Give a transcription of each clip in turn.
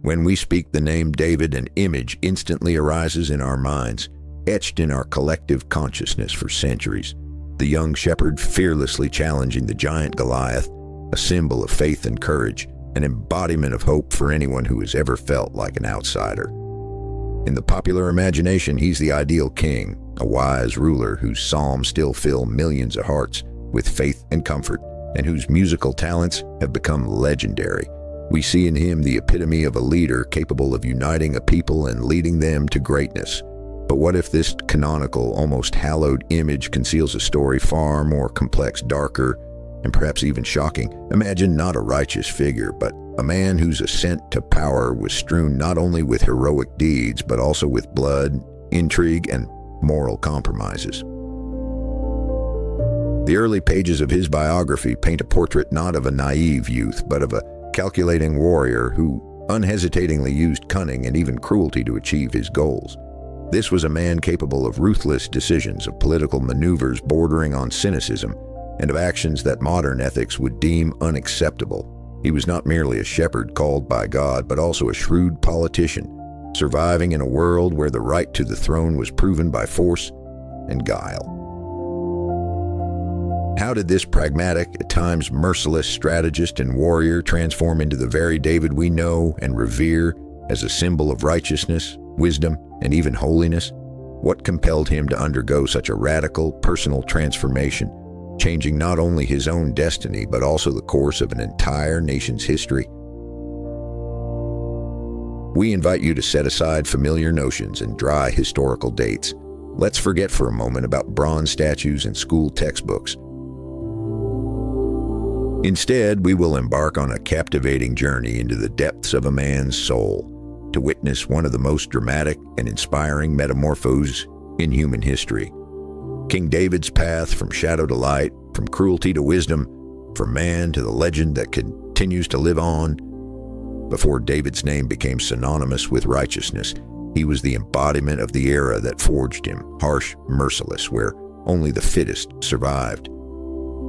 When we speak the name David, an image instantly arises in our minds, etched in our collective consciousness for centuries. The young shepherd fearlessly challenging the giant Goliath, a symbol of faith and courage, an embodiment of hope for anyone who has ever felt like an outsider. In the popular imagination, he's the ideal king, a wise ruler whose psalms still fill millions of hearts with faith and comfort, and whose musical talents have become legendary. We see in him the epitome of a leader capable of uniting a people and leading them to greatness. But what if this canonical, almost hallowed image conceals a story far more complex, darker, and perhaps even shocking? Imagine not a righteous figure, but a man whose ascent to power was strewn not only with heroic deeds, but also with blood, intrigue, and moral compromises. The early pages of his biography paint a portrait not of a naive youth, but of a calculating warrior who unhesitatingly used cunning and even cruelty to achieve his goals. This was a man capable of ruthless decisions, of political maneuvers bordering on cynicism, and of actions that modern ethics would deem unacceptable. He was not merely a shepherd called by God, but also a shrewd politician, surviving in a world where the right to the throne was proven by force and guile. How did this pragmatic, at times merciless strategist and warrior transform into the very David we know and revere as a symbol of righteousness, wisdom, and even holiness? What compelled him to undergo such a radical, personal transformation, changing not only his own destiny, but also the course of an entire nation's history? We invite you to set aside familiar notions and dry historical dates. Let's forget for a moment about bronze statues and school textbooks. Instead, we will embark on a captivating journey into the depths of a man's soul, to witness one of the most dramatic and inspiring metamorphoses in human history. King David's path from shadow to light, from cruelty to wisdom, from man to the legend that continues to live on. Before David's name became synonymous with righteousness, he was the embodiment of the era that forged him, harsh, merciless, where only the fittest survived.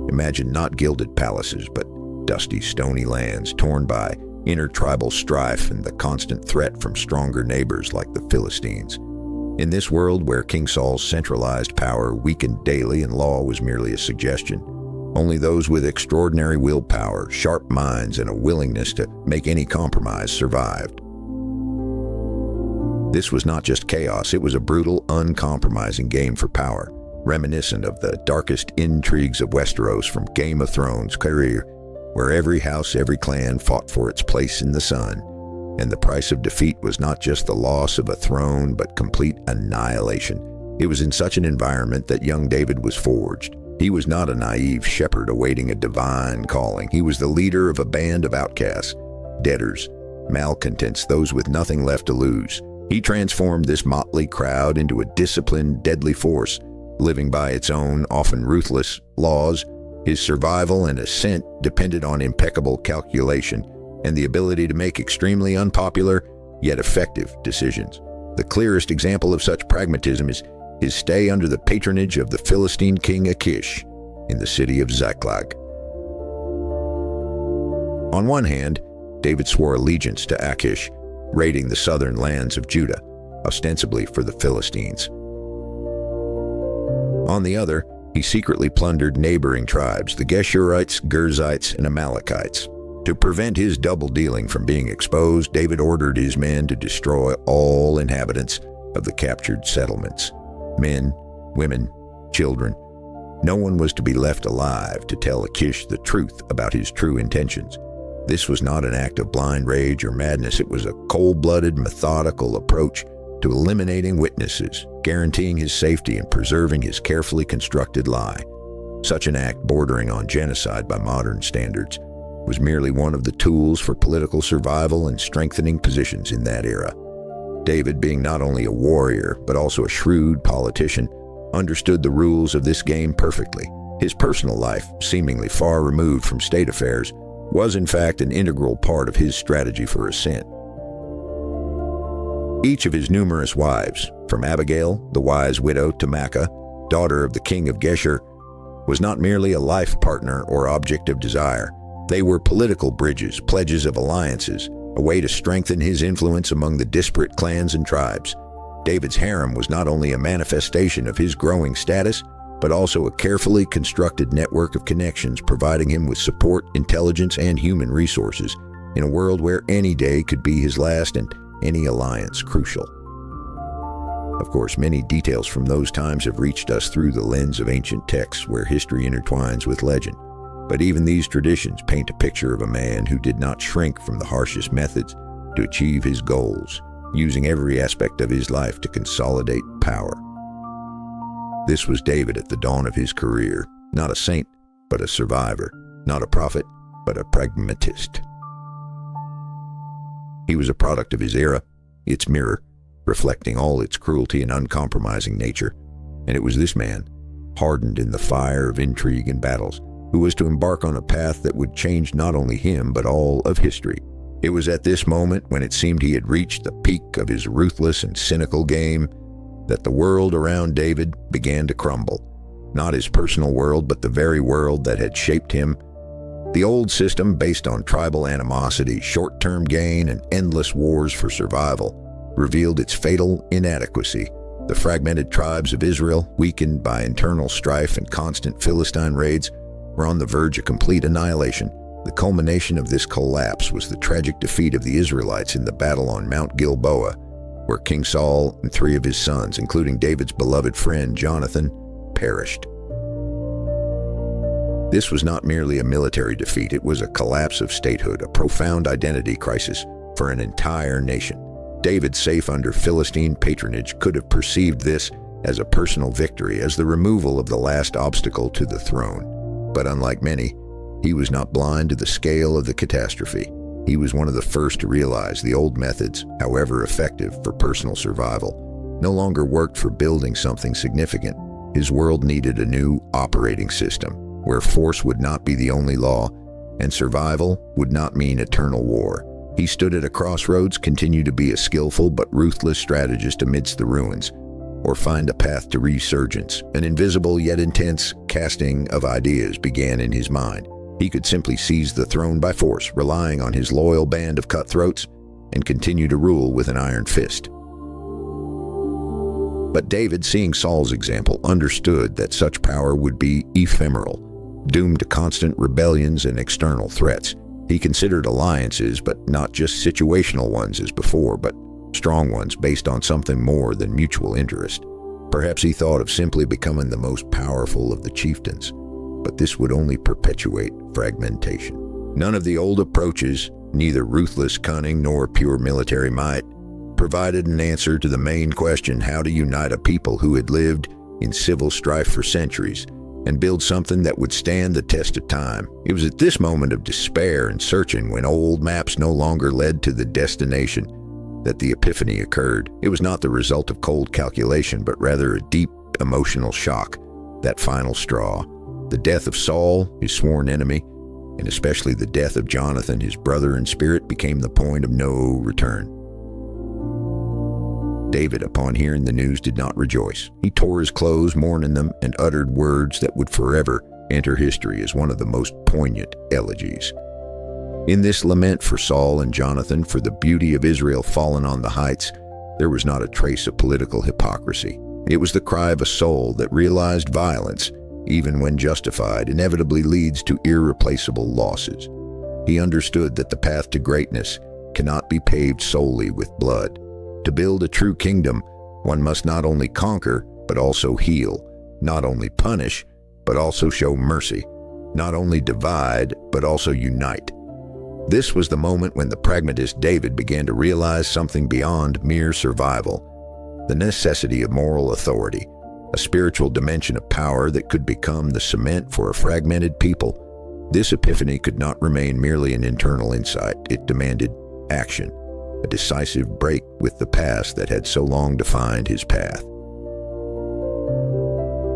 Imagine not gilded palaces, but dusty, stony lands torn by intertribal strife and the constant threat from stronger neighbors like the Philistines. In this world where King Saul's centralized power weakened daily and law was merely a suggestion, only those with extraordinary willpower, sharp minds, and a willingness to make any compromise survived. This was not just chaos, it was a brutal, uncompromising game for power, reminiscent of the darkest intrigues of Westeros from Game of Thrones career, where every house, every clan fought for its place in the sun, and the price of defeat was not just the loss of a throne, but complete annihilation. It was in such an environment that young David was forged. He was not a naive shepherd awaiting a divine calling. He was the leader of a band of outcasts, debtors, malcontents, those with nothing left to lose. He transformed this motley crowd into a disciplined, deadly force, living by its own, often ruthless, laws. His survival and ascent depended on impeccable calculation and the ability to make extremely unpopular, yet effective decisions. The clearest example of such pragmatism is his stay under the patronage of the Philistine king Achish in the city of Ziklag. On one hand, David swore allegiance to Achish, raiding the southern lands of Judah, ostensibly for the Philistines. On the other, he secretly plundered neighboring tribes, the Geshurites, Girzites, and Amalekites. To prevent his double dealing from being exposed, David ordered his men to destroy all inhabitants of the captured settlements. Men, women, children. No one was to be left alive to tell Achish the truth about his true intentions. This was not an act of blind rage or madness. It was a cold-blooded, methodical approach to eliminating witnesses, guaranteeing his safety and preserving his carefully constructed lie. Such an act, bordering on genocide by modern standards, was merely one of the tools for political survival and strengthening positions in that era. David, being not only a warrior, but also a shrewd politician, understood the rules of this game perfectly. His personal life, seemingly far removed from state affairs, was in fact an integral part of his strategy for ascent. Each of his numerous wives, from Abigail, the wise widow, to Maacah, daughter of the king of Geshur, was not merely a life partner or object of desire. They were political bridges, pledges of alliances, a way to strengthen his influence among the disparate clans and tribes. David's harem was not only a manifestation of his growing status, but also a carefully constructed network of connections providing him with support, intelligence, and human resources in a world where any day could be his last and any alliance crucial. Of course, many details from those times have reached us through the lens of ancient texts where history intertwines with legend. But even these traditions paint a picture of a man who did not shrink from the harshest methods to achieve his goals, using every aspect of his life to consolidate power. This was David at the dawn of his career, not a saint, but a survivor, not a prophet, but a pragmatist. He was a product of his era, its mirror, reflecting all its cruelty and uncompromising nature, and it was this man, hardened in the fire of intrigue and battles, who was to embark on a path that would change not only him but all of history. It was at this moment, when it seemed he had reached the peak of his ruthless and cynical game, that the world around David began to crumble. Not his personal world, but the very world that had shaped him. The old system, based on tribal animosity, short-term gain, and endless wars for survival, revealed its fatal inadequacy. The fragmented tribes of Israel, weakened by internal strife and constant Philistine raids, were on the verge of complete annihilation. The culmination of this collapse was the tragic defeat of the Israelites in the battle on Mount Gilboa, where King Saul and 3 of his sons, including David's beloved friend Jonathan, perished. This was not merely a military defeat, it was a collapse of statehood, a profound identity crisis for an entire nation. David, safe under Philistine patronage, could have perceived this as a personal victory, as the removal of the last obstacle to the throne. But unlike many, he was not blind to the scale of the catastrophe. He was one of the first to realize the old methods, however effective for personal survival, no longer worked for building something significant. His world needed a new operating system, where force would not be the only law, and survival would not mean eternal war. He stood at a crossroads, continue to be a skillful but ruthless strategist amidst the ruins, or find a path to resurgence. An invisible yet intense casting of ideas began in his mind. He could simply seize the throne by force, relying on his loyal band of cutthroats, and continue to rule with an iron fist. But David, seeing Saul's example, understood that such power would be ephemeral, doomed to constant rebellions and external threats. He considered alliances, but not just situational ones as before, but strong ones based on something more than mutual interest. Perhaps he thought of simply becoming the most powerful of the chieftains, but this would only perpetuate fragmentation. None of the old approaches, neither ruthless cunning nor pure military might, provided an answer to the main question: how to unite a people who had lived in civil strife for centuries and build something that would stand the test of time. It was at this moment of despair and searching, when old maps no longer led to the destination, that the epiphany occurred. It was not the result of cold calculation, but rather a deep emotional shock, that final straw. The death of Saul, his sworn enemy, and especially the death of Jonathan, his brother in spirit, became the point of no return. David, upon hearing the news, did not rejoice. He tore his clothes, mourning them, and uttered words that would forever enter history as one of the most poignant elegies. In this lament for Saul and Jonathan, for the beauty of Israel fallen on the heights, there was not a trace of political hypocrisy. It was the cry of a soul that realized violence, even when justified, inevitably leads to irreplaceable losses. He understood that the path to greatness cannot be paved solely with blood. To build a true kingdom, one must not only conquer, but also heal, not only punish, but also show mercy, not only divide, but also unite. This was the moment when the pragmatist David began to realize something beyond mere survival: the necessity of moral authority, a spiritual dimension of power that could become the cement for a fragmented people. This epiphany could not remain merely an internal insight. It demanded action, a decisive break with the past that had so long defined his path.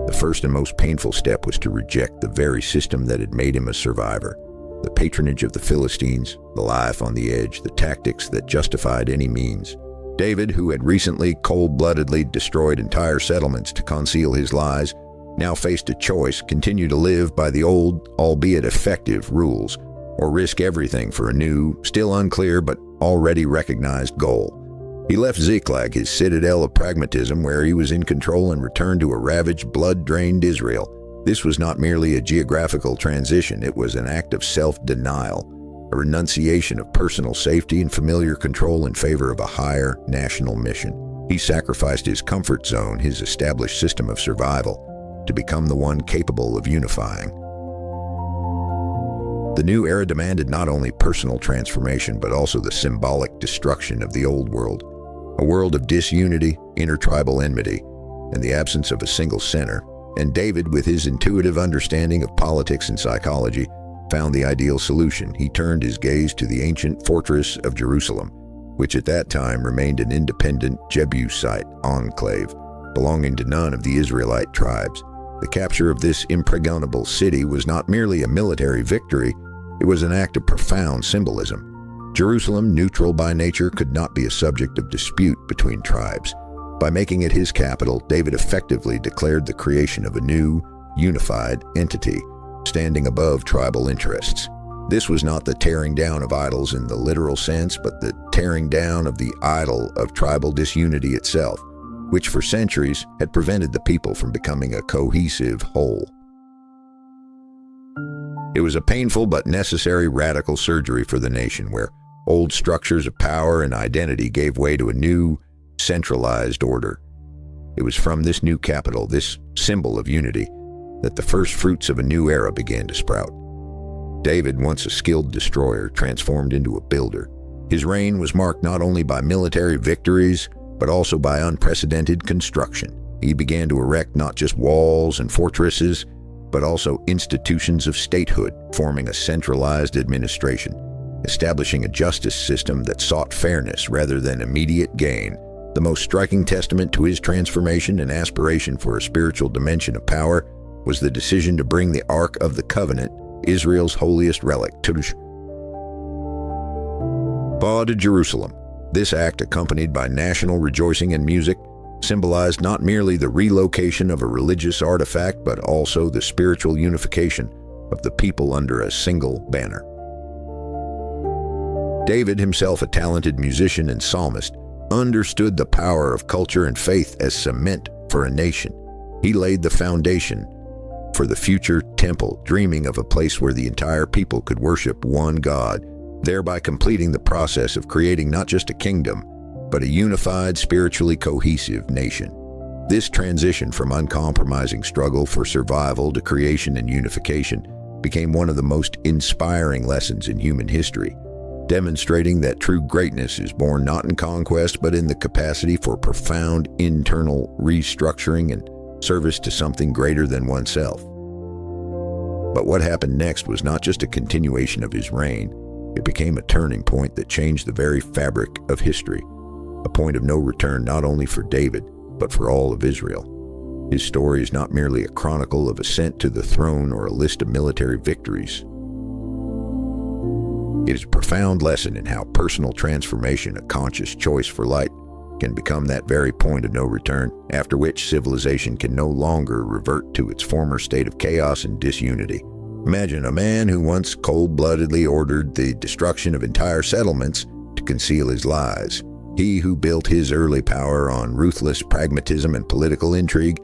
The first and most painful step was to reject the very system that had made him a survivor. The patronage of the Philistines, the life on the edge, the tactics that justified any means. David, who had recently cold-bloodedly destroyed entire settlements to conceal his lies, now faced a choice: continue to live by the old, albeit effective, rules, or risk everything for a new, still unclear but already recognized goal. He left Ziklag, his citadel of pragmatism, where he was in control, and returned to a ravaged, blood-drained Israel. This was not merely a geographical transition, it was an act of self-denial, a renunciation of personal safety and familiar control in favor of a higher national mission. He sacrificed his comfort zone, his established system of survival, to become the one capable of unifying. The new era demanded not only personal transformation, but also the symbolic destruction of the old world, a world of disunity, intertribal enmity, and the absence of a single center. And David, with his intuitive understanding of politics and psychology, found the ideal solution. He turned his gaze to the ancient fortress of Jerusalem, which at that time remained an independent Jebusite enclave, belonging to none of the Israelite tribes. The capture of this impregnable city was not merely a military victory, it was an act of profound symbolism. Jerusalem, neutral by nature, could not be a subject of dispute between tribes. By making it his capital, David effectively declared the creation of a new, unified entity, standing above tribal interests. This was not the tearing down of idols in the literal sense, but the tearing down of the idol of tribal disunity itself, which for centuries had prevented the people from becoming a cohesive whole. It was a painful but necessary radical surgery for the nation, where old structures of power and identity gave way to a new, centralized order. It was from this new capital, this symbol of unity, that the first fruits of a new era began to sprout. David, once a skilled destroyer, transformed into a builder. His reign was marked not only by military victories, but also by unprecedented construction. He began to erect not just walls and fortresses, but also institutions of statehood, forming a centralized administration, establishing a justice system that sought fairness rather than immediate gain. The most striking testament to his transformation and aspiration for a spiritual dimension of power was the decision to bring the Ark of the Covenant, Israel's holiest relic, to Jerusalem. This act, accompanied by national rejoicing and music, symbolized not merely the relocation of a religious artifact, but also the spiritual unification of the people under a single banner. David, himself a talented musician and psalmist, understood the power of culture and faith as cement for a nation. He laid the foundation for the future temple, dreaming of a place where the entire people could worship one God, thereby completing the process of creating not just a kingdom, but a unified, spiritually cohesive nation. This transition from uncompromising struggle for survival to creation and unification became one of the most inspiring lessons in human history, demonstrating that true greatness is born not in conquest, but in the capacity for profound internal restructuring and service to something greater than oneself. But what happened next was not just a continuation of his reign, it became a turning point that changed the very fabric of history, a point of no return not only for David, but for all of Israel. His story is not merely a chronicle of ascent to the throne or a list of military victories. It is a profound lesson in how personal transformation, a conscious choice for light, can become that very point of no return, after which civilization can no longer revert to its former state of chaos and disunity. Imagine a man who once cold-bloodedly ordered the destruction of entire settlements to conceal his lies. He who built his early power on ruthless pragmatism and political intrigue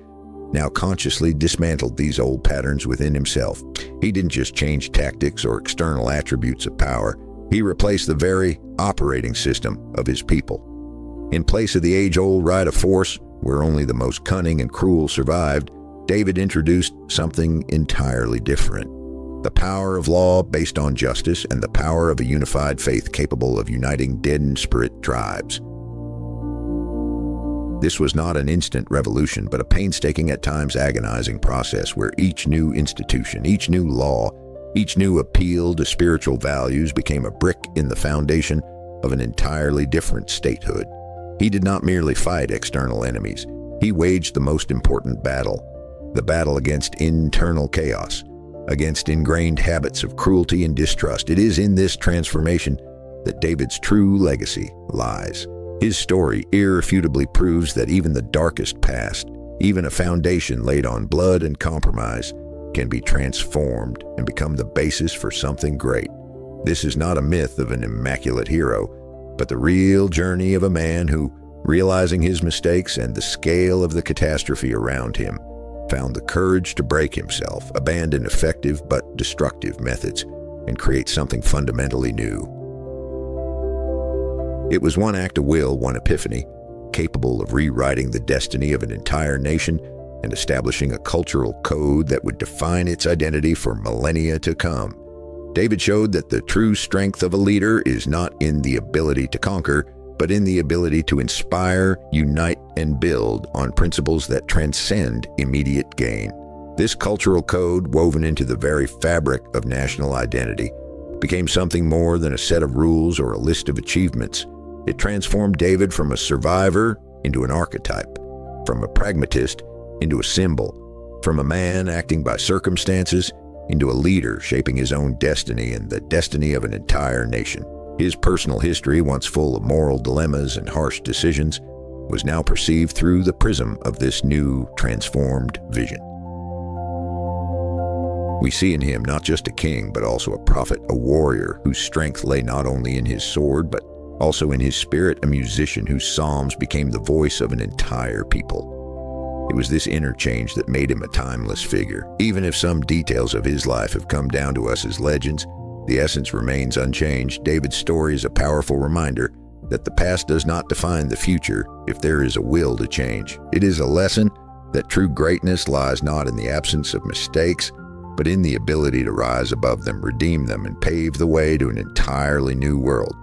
now consciously dismantled these old patterns within himself. He didn't just change tactics or external attributes of power, he replaced the very operating system of his people. In place of the age-old right of force, where only the most cunning and cruel survived, David introduced something entirely different. The power of law based on justice and the power of a unified faith capable of uniting dead in spirit tribes. This was not an instant revolution, but a painstaking, at times agonizing process where each new institution, each new law, each new appeal to spiritual values became a brick in the foundation of an entirely different statehood. He did not merely fight external enemies. He waged the most important battle, the battle against internal chaos, against ingrained habits of cruelty and distrust. It is in this transformation that David's true legacy lies. His story irrefutably proves that even the darkest past, even a foundation laid on blood and compromise, can be transformed and become the basis for something great. This is not a myth of an immaculate hero, but the real journey of a man who, realizing his mistakes and the scale of the catastrophe around him, found the courage to break himself, abandon effective but destructive methods, and create something fundamentally new. It was one act of will, one epiphany, capable of rewriting the destiny of an entire nation and establishing a cultural code that would define its identity for millennia to come. David showed that the true strength of a leader is not in the ability to conquer, but in the ability to inspire, unite, and build on principles that transcend immediate gain. This cultural code, woven into the very fabric of national identity, became something more than a set of rules or a list of achievements. It transformed David from a survivor into an archetype, from a pragmatist into a symbol, from a man acting by circumstances into a leader shaping his own destiny and the destiny of an entire nation. His personal history, once full of moral dilemmas and harsh decisions, was now perceived through the prism of this new, transformed vision. We see in him not just a king, but also a prophet, a warrior whose strength lay not only in his sword, but also in his spirit, a musician whose psalms became the voice of an entire people. It was this interchange that made him a timeless figure. Even if some details of his life have come down to us as legends, the essence remains unchanged. David's story is a powerful reminder that the past does not define the future if there is a will to change. It is a lesson that true greatness lies not in the absence of mistakes, but in the ability to rise above them, redeem them, and pave the way to an entirely new world.